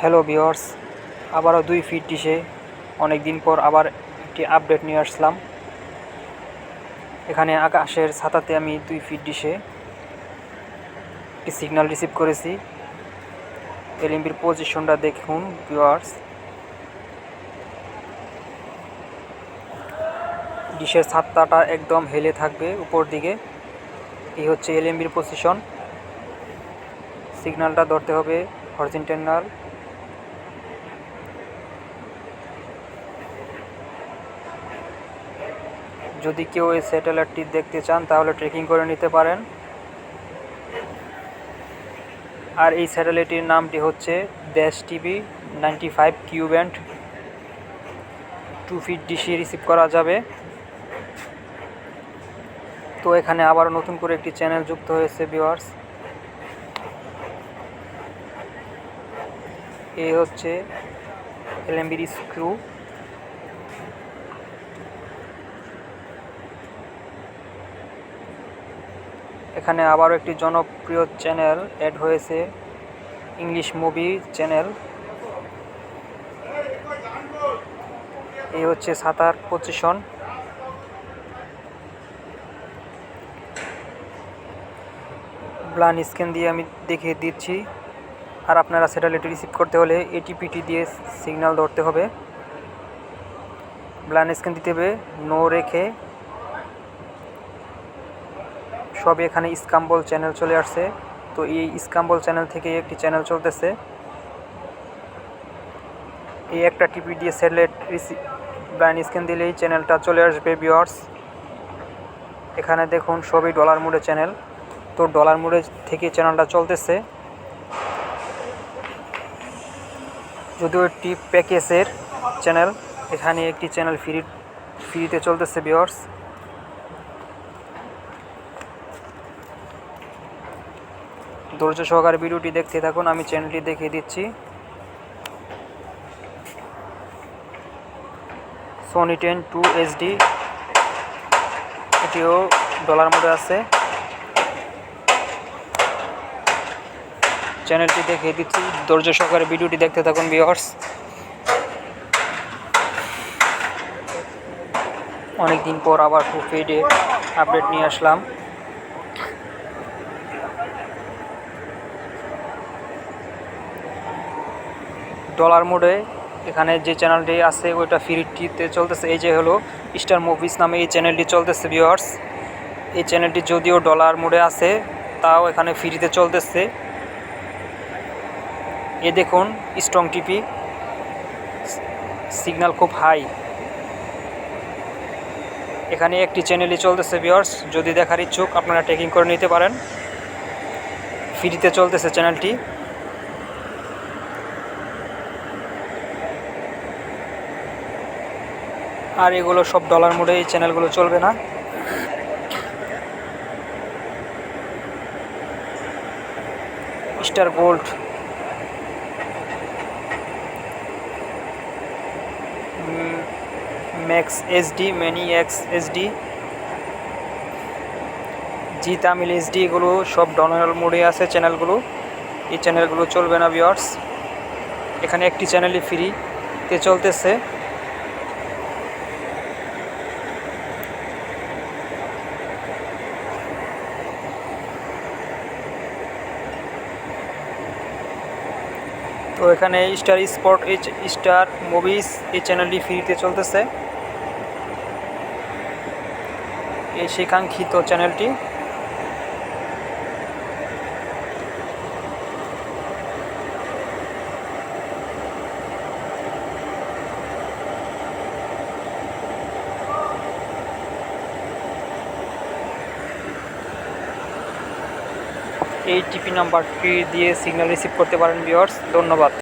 Hello viewers, আবারও 2 feet ডিশে অনেক দিন পর আবার একটি আপডেট নিয়ে আসলাম। এখানে আকাশের ছাতাতে আমি 2 ফিট ডিশে একটি সিগন্যাল রিসিভ করেছি। এলএমবির পজিশনটা দেখুন ভিউয়ার্স। ডিশের ছাতাটা একদম হেলে থাকবে উপর দিকে। এই হচ্ছে এলএমবির পজিশন। সিগন্যালটা ধরতে হবে হরিজন্টাল। যদি কেউ এই স্যাটেলাইটটি দেখতে চান তাহলে ট্রেকিং করে নিতে পারেন। আর এই স্যাটেলাইটটির নামটি হচ্ছে Desh TV 95 Q band. 2 feet ডিশে রিসিভ করা যাবে। তো এখানে আবার নতুন করে একটি চ্যানেল যুক্ত হয়েছে ভিউয়ার্স। এই হচ্ছে এলএমবির স্ক্রু। এখানে আবারও একটি জনপ্রিয় চ্যানেল অ্যাড হয়েছে, ইংলিশ মুভি চ্যানেল। এই হচ্ছে ছাতার পজিশন। ব্লান স্ক্যান দিয়ে আমি দেখিয়ে দিচ্ছি। আর আপনারা স্যাটেলাইট রিসিভ করতে হলে এটিপিটি দিয়ে সিগন্যাল ধরতে হবে। ব্লান স্ক্যান দিতে হবে নো রেখে। সবই এখানে ইস্কাম্বল চ্যানেল চলে আসছে। তো এই ইস্কাম্বল চ্যানেল থেকে একটি চ্যানেল চলতেছে। এই একটা টিপি দিয়ে স্যাটেলাইট ব্লাইন্ড স্ক্যান দিলেই চ্যানেলটা চলে আসবে ভিউয়ার্স। এখানে দেখুন সবই ডলার মোডে চ্যানেল। তো ডলার মোডে থেকে চ্যানেলটা চলতেছে। যদিও একটি প্যাকেজের চ্যানেল, এখানে একটি চ্যানেল ফ্রিতে চলতেছে ভিউয়ার্স। ধৈর্য সহকারে ভিডিওটি দেখতে থাকুন, আমি চ্যানেলটি দেখিয়ে দিচ্ছি। সনি 10 2 HD, এটিও ডলার মোডে আছে। চ্যানেলটি দেখিয়ে দিচ্ছি, ধৈর্য সহকারে ভিডিওটি দেখতে থাকুন ভিউয়ার্স। অনেক দিন পর আবার 2 ফিটে আপডেট নিয়ে আসলাম। ডলার মোডে এখানে যে চ্যানেলটি আছে ওইটা ফ্রিতে চলতেছে। এই যে হলো স্টার মুভিজ নামে এই চ্যানেলটি চলতেছে ভিউয়ার্স। এই চ্যানেলটি যদিও ডলার মোডে আছে, তাও এখানে ফ্রিতে চলতেছে। এ দেখুন স্ট্রং টিপি, সিগন্যাল খুব হাই। এখানে একটি চ্যানেলই চলতেছে ভিউয়ার্স। যদি দেখার ইচ্ছুক আপনারা ট্রেকিং করে নিতে পারেন। ফ্রিতে চলতেছে চ্যানেলটি। আর এগুলো সব ডলার মোডে, এই চ্যানেলগুলো চলবে না। Star Gold, Max HD, MNX HD, Zee Tamil HD, এগুলো সব ডলার মোডে আছে চ্যানেলগুলো। এই চ্যানেলগুলো চলবে না ভিউয়ার্স। এখানে একটি চ্যানেলই ফ্রিতে চলতেছে। তো এখানে স্টার স্পোর্ট, স্টার মুভিজ এই চ্যানেলটি ফ্রিতে চলতেছে। এই সেই কাঙ্ক্ষিত চ্যানেলটি। এই টিপি নাম্বারটি দিয়ে সিগন্যাল রিসিভ করতে পারেন ভিউয়ার্স। ধন্যবাদ।